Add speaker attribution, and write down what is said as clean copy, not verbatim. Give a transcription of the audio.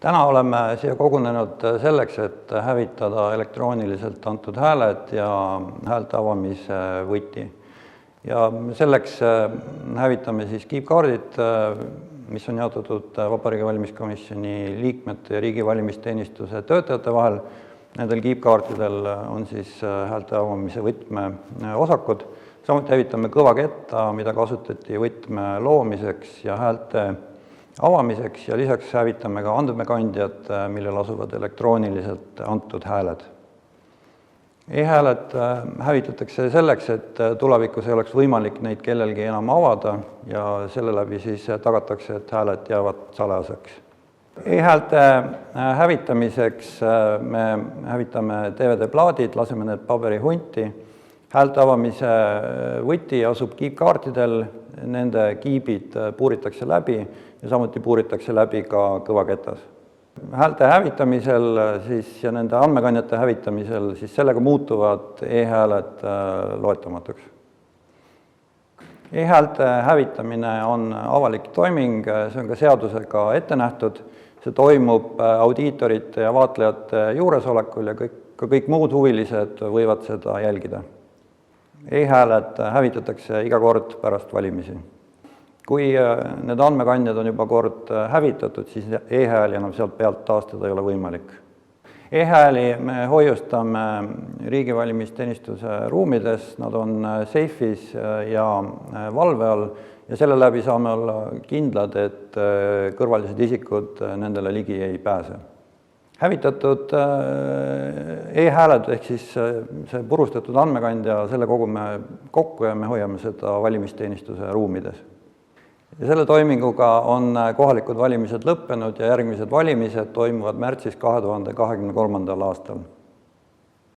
Speaker 1: Täna oleme siia kogunenud selleks, et hävitada elektrooniliselt antud hääled ja häälte avamise võti. Ja selleks hävitame siis kiipkaardid, mis on jaotatud Vabariigi Valimiskomisjoni liikmete ja riigi valimisteenistuse töötajate vahel. Nendel kiipkaartidel on siis häälte avamise võtme osakud. Samuti hävitame kõvaketta, mida kasutati võtme loomiseks ja häälte avamiseks ja lisaks hävitame ka andmekandjad, millel asuvad elektrooniliselt antud hääled. E-hääled hävitatakse selleks, et tulevikus ei oleks võimalik neid kellelgi enam avada ja selle läbi siis tagatakse, et hääled jäävad salajaseks. E-häälte hävitamiseks me hävitame DVD-plaadid, laseme need paberihunti. Häälte avamise võti asub kiipkaartidel, nende kiibid puuritakse läbi ja samuti puuritakse läbi ka kõvaketas. Häälte hävitamisel ja nende andmekandjate hävitamisel sellega muutuvad e-hääled loetamatuks. E-häälte hävitamine on avalik toiming, see on ka seadusega ette nähtud. See toimub audiitorite ja vaatlejate juuresolekul ja kõik muud huvilised võivad seda jälgida. E-hääled hävitatakse iga kord pärast valimisi. Kui need andmekandjad on juba kord hävitatud, siis e-hääli enam sealt pealt taastada ei ole võimalik. E-hääli me hoiustame riigi valimisteenistuse ruumides, nad on seifis ja valve all ja selle läbi saame olla kindlad, et kõrvalised isikud nendele ligi ei pääse. Hävitatud e-hääled ehk siis see purustatud andmekandja, selle kogume kokku ja me hoiame seda valimisteenistuse ruumides. Ja selle toiminguga on kohalikud valimised lõppenud ja järgmised valimised toimuvad märtsis 2023. aastal.